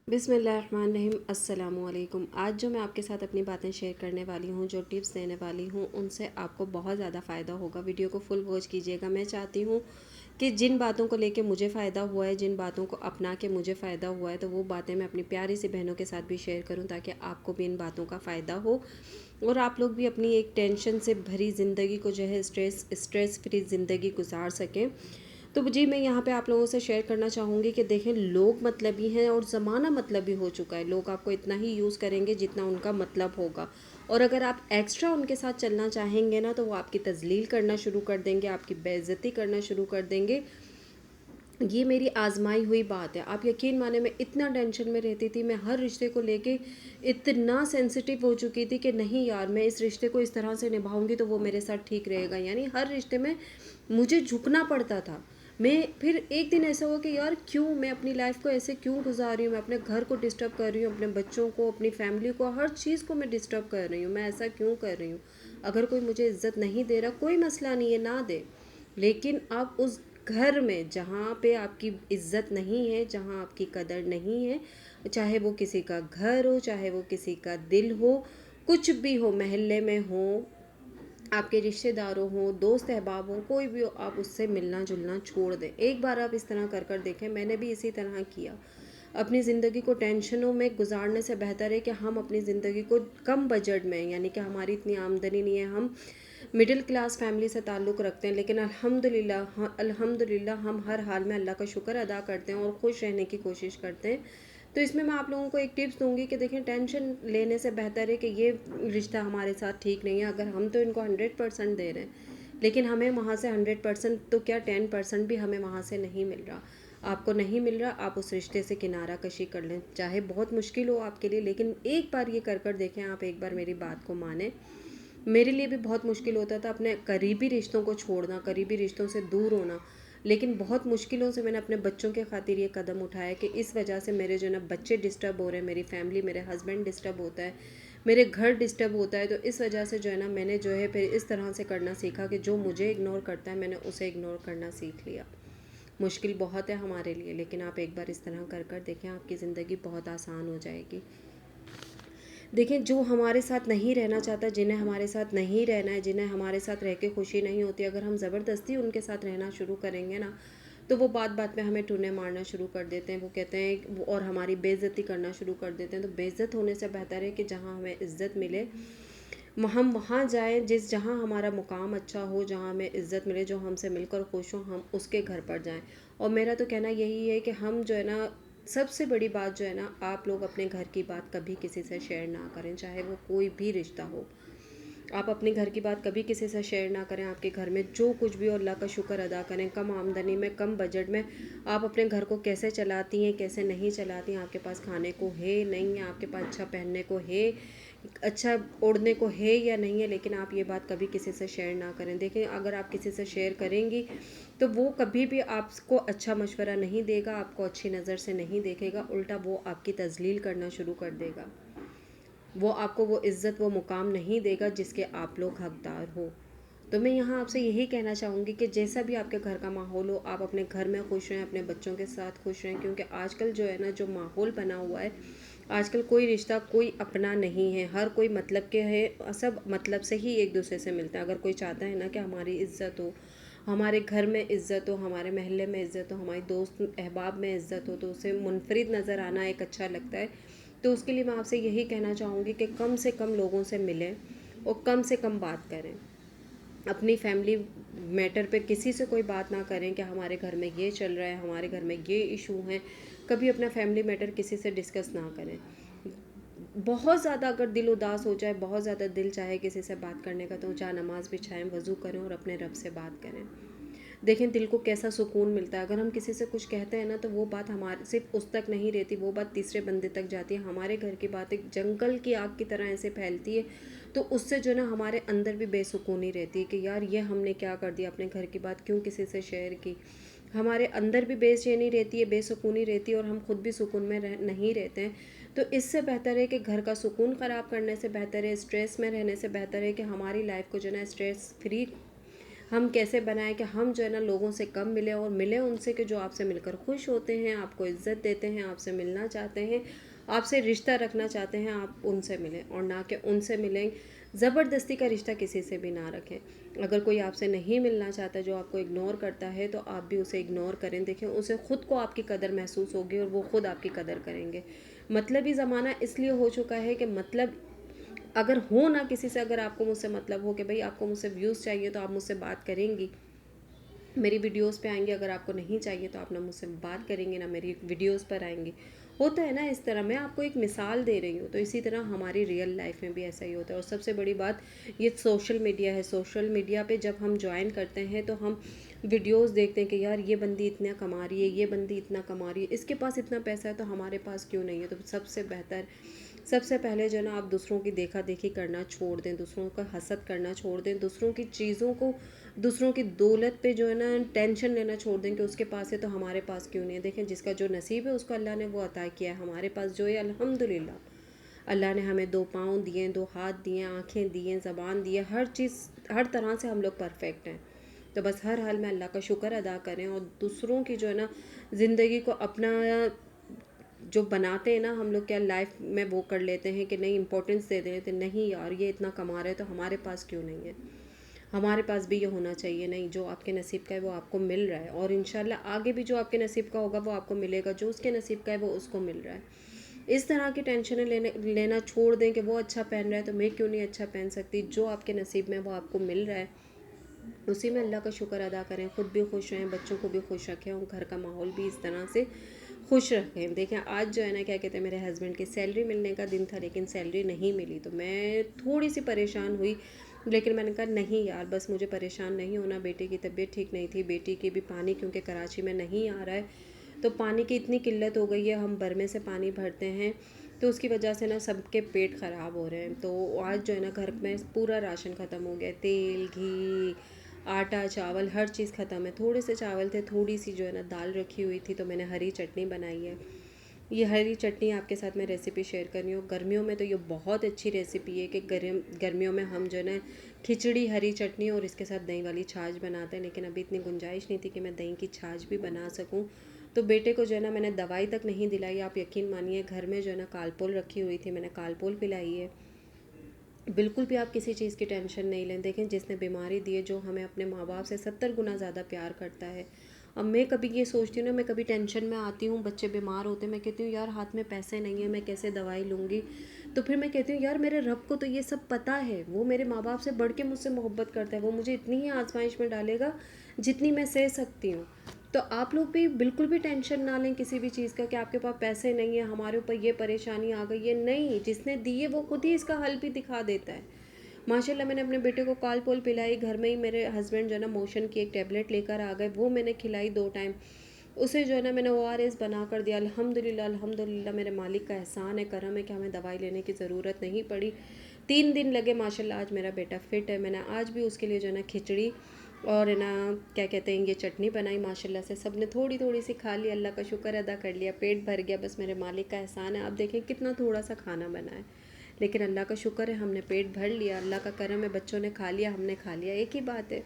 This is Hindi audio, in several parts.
बिस्मिल्लाहिर्रहमानिर्रहीम अस्सलामुअलैकुम। आज जो मैं आपके साथ अपनी बातें शेयर करने वाली हूँ, जो टिप्स देने वाली हूँ, उनसे आपको बहुत ज़्यादा फ़ायदा होगा। वीडियो को फुल वॉच कीजिएगा। मैं चाहती हूँ कि जिन बातों को लेके मुझे फ़ायदा हुआ है, जिन बातों को अपना के मुझे फ़ायदा हुआ है, तो वो बातें मैं अपनी प्यारी सी बहनों के साथ भी शेयर करूँ, ताकि आपको भी इन बातों का फ़ायदा हो और आप लोग भी अपनी एक टेंशन से भरी ज़िंदगी को जो है स्ट्रेस फ्री ज़िंदगी गुजार सकें। तो जी मैं यहाँ पे आप लोगों से शेयर करना चाहूँगी कि देखें, लोग मतलबी हैं और ज़माना मतलबी हो चुका है। लोग आपको इतना ही यूज़ करेंगे जितना उनका मतलब होगा, और अगर आप एक्स्ट्रा उनके साथ चलना चाहेंगे ना, तो वो आपकी तज़लील करना शुरू कर देंगे, आपकी बेइज्जती करना शुरू कर देंगे। ये मेरी आजमाई हुई बात है। आप यकीन माने, मैं इतना टेंशन में रहती थी, मैं हर रिश्ते को लेके इतना सेंसिटिव हो चुकी थी कि नहीं यार, मैं इस रिश्ते को इस तरह से निभाऊंगी तो वो मेरे साथ ठीक रहेगा। यानी हर रिश्ते में मुझे झुकना पड़ता था। मैं फिर एक दिन ऐसा हुआ कि यार क्यों मैं अपनी लाइफ को ऐसे क्यों गुजार रही हूँ, मैं अपने घर को डिस्टर्ब कर रही हूँ, अपने बच्चों को, अपनी फैमिली को, हर चीज़ को मैं डिस्टर्ब कर रही हूँ। मैं ऐसा क्यों कर रही हूँ? अगर कोई मुझे इज्जत नहीं दे रहा, कोई मसला नहीं है, ना दे, लेकिन आप उस घर में जहाँ पे आपकी इज्जत नहीं है, जहाँ आपकी कदर नहीं है, चाहे वो किसी का घर हो, चाहे वो किसी का दिल हो, कुछ भी हो, मोहल्ले में हो, आपके रिश्तेदारों हों, दोस्त अहबाब हों, कोई भी हो, आप उससे मिलना जुलना छोड़ दें। एक बार आप इस तरह कर कर देखें। मैंने भी इसी तरह किया। अपनी ज़िंदगी को टेंशनों में गुजारने से बेहतर है कि हम अपनी ज़िंदगी को कम बजट में, यानी कि हमारी इतनी आमदनी नहीं है, हम मिडिल क्लास फैमिली से ताल्लुक़ रखते हैं, लेकिन अल्हम्दुलिल्लाह हम हर हाल में अल्लाह का शुक्र अदा करते हैं और खुश रहने की कोशिश करते हैं। तो इसमें मैं आप लोगों को एक टिप्स दूंगी कि देखें, टेंशन लेने से बेहतर है कि ये रिश्ता हमारे साथ ठीक नहीं है। अगर हम तो इनको 100% दे रहे हैं, लेकिन हमें वहाँ से 100% तो क्या 10% भी हमें वहाँ से नहीं मिल रहा, आपको नहीं मिल रहा, आप उस रिश्ते से किनारा कशी कर लें। चाहे बहुत मुश्किल हो आपके लिए, लेकिन एक बार ये कर कर देखें। आप एक बार मेरी बात को माने। मेरे लिए भी बहुत मुश्किल होता था अपने करीबी रिश्तों को छोड़ना, करीबी रिश्तों से दूर होना, लेकिन बहुत मुश्किलों से मैंने अपने बच्चों के खातिर ये कदम उठाया कि इस वजह से मेरे जो है ना बच्चे डिस्टर्ब हो रहे हैं, मेरी फैमिली, मेरे हस्बैंड डिस्टर्ब होता है, मेरे घर डिस्टर्ब होता है। तो इस वजह से जो है ना मैंने जो है फिर इस तरह से करना सीखा कि जो मुझे इग्नोर करता है, मैंने उसे इग्नोर करना सीख लिया। मुश्किल बहुत है हमारे लिए, लेकिन आप एक बार इस तरह कर कर देखें, आपकी ज़िंदगी बहुत आसान हो जाएगी। देखें, जो हमारे साथ नहीं रहना चाहता, जिन्हें हमारे साथ नहीं रहना है, जिन्हें हमारे साथ रह के खुशी नहीं होती, अगर हम ज़बरदस्ती उनके साथ रहना शुरू करेंगे ना, तो वो बात बात पे हमें टूने मारना शुरू कर देते हैं। वो कहते हैं और हमारी बेइज्जती करना शुरू कर देते हैं। तो बेइज्जत होने से बेहतर है कि जहाँ हमें इज़्ज़त मिले, हम वहाँ जाएं, जहाँ हमारा मुकाम अच्छा हो, जहाँ हमें इज़्ज़त मिले, जो हमसे मिलकर खुश हों, हम उसके घर पर जाएं। और मेरा तो कहना यही है कि हम जो है ना, सबसे बड़ी बात जो है ना, आप लोग अपने घर की बात कभी किसी से शेयर ना करें, चाहे वो कोई भी रिश्ता हो। आप अपने घर की बात कभी किसी से शेयर ना करें। आपके घर में जो कुछ भी हो, अल्लाह का शुक्र अदा करें। कम आमदनी में, कम बजट में आप अपने घर को कैसे चलाती हैं, कैसे नहीं चलाती हैं, आपके पास खाने को है नहीं है, आपके पास अच्छा पहनने को है, अच्छा ओढ़ने को है या नहीं है, लेकिन आप ये बात कभी किसी से शेयर ना करें। देखें, अगर आप किसी से शेयर करेंगी तो वो कभी भी आपको अच्छा मशवरा नहीं देगा, आपको अच्छी नज़र से नहीं देखेगा, उल्टा वो आपकी तजलील करना शुरू कर देगा। वो आपको वो इज़्ज़त, वो मुकाम नहीं देगा जिसके आप लोग हकदार हो। तो मैं यहाँ आपसे यही कहना चाहूँगी कि जैसा भी आपके घर का माहौल हो, आप अपने घर में खुश रहें, अपने बच्चों के साथ खुश रहें, क्योंकि आजकल जो है ना, जो माहौल बना हुआ है, आजकल कोई रिश्ता कोई अपना नहीं है, हर कोई मतलब के है, सब मतलब से ही एक दूसरे से मिलता है। अगर कोई चाहता है ना कि हमारी इज़्ज़त हो, हमारे घर में इज़्ज़त हो, हमारे महल्ले में इज़्ज़त हो, हमारी दोस्त अहबाब में इज़्ज़त हो, तो उसे मुनफरिद नज़र आना एक अच्छा लगता है। तो उसके लिए मैं आपसे यही कहना चाहूँगी कि कम से कम लोगों से मिलें और कम से कम बात करें। अपनी फैमिली मैटर पे किसी से कोई बात ना करें कि हमारे घर में ये चल रहा है, हमारे घर में ये इशू हैं। कभी अपना फैमिली मैटर किसी से डिस्कस ना करें। बहुत ज़्यादा अगर दिल उदास हो जाए, बहुत ज़्यादा दिल चाहे किसी से बात करने का, तो चाहे नमाज़ बिछाएं, वज़ू करें और अपने रब से बात करें। देखें, दिल को कैसा सुकून मिलता है। अगर हम किसी से कुछ कहते हैं ना, तो वो बात हमारे सिर्फ उस तक नहीं रहती, वो बात तीसरे बंदे तक जाती है। हमारे घर की बात एक जंगल की आग की तरह ऐसे फैलती है, तो उससे जो ना हमारे अंदर भी बेसुकूनी रहती है कि यार ये हमने क्या कर दिया, अपने घर की बात क्यों किसी से शेयर की। हमारे अंदर भी बेचैनी रहती है, बेसुकूनी रहती है, और हम खुद भी सुकून में नहीं रहते हैं। तो इससे बेहतर है कि घर का सुकून ख़राब करने से बेहतर है, स्ट्रेस में रहने से बेहतर है कि हमारी लाइफ को जो है ना स्ट्रेस फ्री हम कैसे बनाएं कि हम जो है ना लोगों से कम मिलें और मिलें उनसे कि जो आपसे मिलकर खुश होते हैं, आपको इज़्ज़त देते हैं, आपसे मिलना चाहते हैं, आपसे रिश्ता रखना चाहते हैं, आप उनसे मिलें और ना कि उनसे मिलें। ज़बरदस्ती का रिश्ता किसी से भी ना रखें। अगर कोई आपसे नहीं मिलना चाहता, जो आपको इग्नोर करता है, तो आप भी उसे इग्नोर करें। देखें, उसे खुद को आपकी कदर महसूस होगी और वो खुद आपकी कदर करेंगे। मतलबी ज़माना इसलिए हो चुका है कि मतलब अगर हो ना किसी से, अगर आपको मुझसे मतलब हो कि भाई आपको मुझसे व्यूज़ चाहिए तो आप मुझसे बात करेंगी, मेरी वीडियोस पे आएंगे। अगर आपको नहीं चाहिए तो आप ना मुझसे बात करेंगे ना मेरी वीडियोस पर आएंगे। होता है ना इस तरह। मैं आपको एक मिसाल दे रही हूँ, तो इसी तरह हमारी रियल लाइफ में भी ऐसा ही होता है। और सबसे बड़ी बात ये सोशल मीडिया है। सोशल मीडिया पे जब हम ज्वाइन करते हैं तो हम वीडियोस देखते हैं कि यार ये बंदी इतना कमा रही है, ये बंदी इतना कमा रही है, इसके पास इतना पैसा है तो हमारे पास क्यों नहीं है। तो सबसे बेहतर, सबसे पहले जो है ना आप दूसरों की देखा देखी करना छोड़ दें, दूसरों का हसद करना छोड़ दें, दूसरों की चीज़ों को, दूसरों की दौलत पे जो है ना टेंशन लेना छोड़ दें कि उसके पास है तो हमारे पास क्यों नहीं है। देखें, जिसका जो नसीब है उसको अल्लाह ने वो अता किया है। हमारे पास जो है अल्हम्दुलिल्लाह, अल्लाह ने हमें 2 पाँव दिए, 2 हाथ दिए, आँखें दी हैं, ज़बान दी है, हर चीज़, हर तरह से हम लोग परफेक्ट हैं। तो बस हर हाल में अल्लाह का शुक्र अदा करें और दूसरों की जो है ना ज़िंदगी को अपना जो बनाते हैं ना हम लोग, क्या लाइफ में वो कर लेते हैं कि नहीं इम्पोर्टेंस दे देते हैं, नहीं यार ये इतना कमा रहे हैं तो हमारे पास क्यों नहीं है, हमारे पास भी ये होना चाहिए। नहीं, जो आपके नसीब का है वो आपको मिल रहा है और इंशाल्लाह आगे भी जो आपके नसीब का होगा वो आपको मिलेगा। जो उसके नसीब का है वो उसको मिल रहा है। इस तरह की टेंशनें लेना छोड़ दें कि वो अच्छा पहन रहा है तो मैं क्यों नहीं अच्छा पहन सकती। जो आपके नसीब में वो आपको मिल रहा है, उसी में अल्लाह का शुक्र अदा करें, ख़ुद भी खुश रहें, बच्चों को भी खुश रखें और घर का माहौल भी इस तरह से खुश रखें। देखें, आज जो है ना क्या कहते हैं, मेरे हस्बैंड की सैलरी मिलने का दिन था लेकिन सैलरी नहीं मिली, तो मैं थोड़ी सी परेशान हुई। लेकिन मैंने कहा नहीं यार, बस मुझे परेशान नहीं होना। बेटे की तबीयत ठीक नहीं थी, बेटी के भी पानी क्योंकि कराची में नहीं आ रहा है, तो पानी की इतनी किल्लत हो गई है, हम बरमे से पानी भरते हैं, तो उसकी वजह से ना सबके पेट ख़राब हो रहे हैं। तो आज जो है ना घर में पूरा राशन ख़त्म हो गया, तेल, घी, आटा, चावल, हर चीज़ ख़त्म है। थोड़े से चावल थे, थोड़ी सी जो है ना दाल रखी हुई थी, तो मैंने हरी चटनी बनाई है। ये हरी चटनी आपके साथ मैं रेसिपी शेयर कर रही हूँ। गर्मियों में तो ये बहुत अच्छी रेसिपी है कि गर्मियों में हम जो है ना खिचड़ी, हरी चटनी और इसके साथ दही वाली छाछ बनाते हैं, लेकिन अभी इतनी गुंजाइश नहीं थी कि मैं दही की छाछ भी बना सकूँ। तो बेटे को जो है ना मैंने दवाई तक नहीं दिलाई, आप यकीन मानिए। घर में जो है ना कालपोल रखी हुई थी, मैंने कालपोल पिलाई है। बिल्कुल भी आप किसी चीज़ की टेंशन नहीं लें। देखें, जिसने बीमारी दी है, जो हमें अपने माँ बाप से 70 गुना ज़्यादा प्यार करता है। अब मैं कभी ये सोचती हूँ ना, मैं कभी टेंशन में आती हूँ, बच्चे बीमार होते हैं, मैं कहती हूँ यार हाथ में पैसे नहीं है, मैं कैसे दवाई लूँगी। तो फिर मैं कहती हूँ यार मेरे रब को तो ये सब पता है, वो मेरे माँ बाप से बढ़ के मुझसे मोहब्बत करता है, वो मुझे इतनी ही आजमाइश में डालेगा जितनी मैं सह सकती हूँ। तो आप लोग भी बिल्कुल भी टेंशन ना लें किसी भी चीज़ का कि आपके पास पैसे नहीं है, हमारे ऊपर ये परेशानी आ गई है। नहीं, जिसने दी है वो खुद ही इसका हल भी दिखा देता है। माशाल्लाह मैंने अपने बेटे को कालपोल पिलाई, घर में ही मेरे हस्बैंड जो है ना मोशन की एक टैबलेट लेकर आ गए, वो मैंने खिलाई 2 टाइम। उसे जो है ना मैंने ओआरएस बना कर दिया। अल्हम्दुलिल्लाह, अल्हम्दुलिल्लाह, मेरे मालिक का एहसान है, करम है कि हमें दवाई लेने की ज़रूरत नहीं पड़ी। 3 दिन लगे, माशाल्लाह आज मेरा बेटा फ़िट है। मैंने आज भी उसके लिए जो है ना खिचड़ी और है ना क्या कहते हैं ये चटनी बनाई, माशाल्लाह से सब ने थोड़ी थोड़ी सी खा ली, अल्लाह का शुक्र अदा कर लिया, पेट भर गया। बस मेरे मालिक का एहसान है। आप देखें कितना थोड़ा सा खाना बना है, लेकिन अल्लाह का शुक्र है हमने पेट भर लिया, अल्लाह का करम है, बच्चों ने खा लिया, हमने खा लिया, एक ही बात है।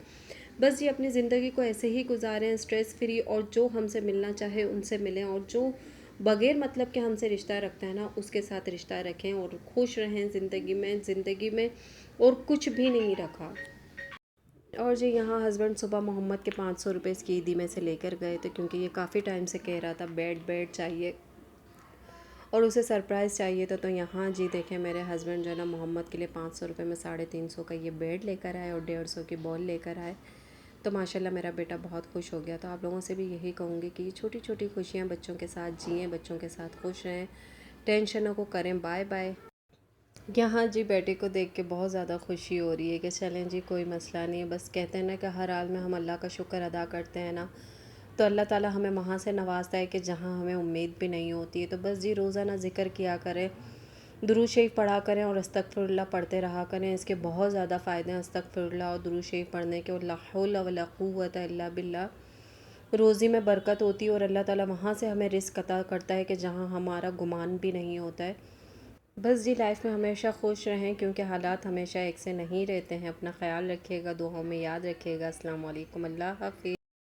बस ये अपनी ज़िंदगी को ऐसे ही गुजारें स्ट्रेस फ्री, और जो हमसे मिलना चाहे उनसे मिलें, और जो बग़ैर मतलब के हमसे रिश्ता रखता है ना उसके साथ रिश्ता रखें और खुश रहें ज़िंदगी में और कुछ भी नहीं रखा। और जी यहाँ हस्बैंड सुबह मोहम्मद के 500 रुपये इसकी ईदी में से लेकर गए थे, क्योंकि ये काफ़ी टाइम से कह रहा था बेड बेड चाहिए और उसे सरप्राइज़ चाहिए था। तो यहाँ जी देखें, मेरे हस्बैंड जो है ना मोहम्मद के लिए 500 रुपये में 350 का ये बेड लेकर आए और 150 की बॉल लेकर आए। तो माशाल्लाह मेरा बेटा बहुत खुश हो गया। तो आप लोगों से भी यही कहूँगी कि छोटी छोटी खुशियाँ बच्चों के साथ जिएँ, बच्चों के साथ खुश रहें, टेंशनों को करें बाय बाय। यहाँ जी बेटे को देख के बहुत ज़्यादा खुशी हो रही है कि चलें जी कोई मसला नहीं है। बस कहते हैं ना कि हर हाल में हम अल्लाह का शुक्र अदा करते हैं ना, तो अल्लाह ताला हमें वहाँ से नवाजता है कि जहाँ हमें उम्मीद भी नहीं होती है। तो बस जी रोज़ाना ज़िक्र किया करें, दुरूद शरीफ पढ़ा करें और अस्तगफिरुल्लाह पढ़ते रहा करें। इसके बहुत ज़्यादा फ़ायदे हैं अस्तगफिरुल्लाह और दुरूद शरीफ पढ़ने के। और ला हौला वला कुव्वता इल्ला बिल्लाह, रोज़ी में बरकत होती है और अल्लाह ताला वहाँ से हमें रिज़्क़ अता करता है कि जहाँ हमारा गुमान भी नहीं होता है। बस जी लाइफ में हमेशा खुश रहें, क्योंकि हालात हमेशा एक से नहीं रहते हैं। अपना ख्याल रखिएगा, दुआओं में याद रखिएगा। अस्सलाम वालेकुम, अल्लाह हाफ़िज़।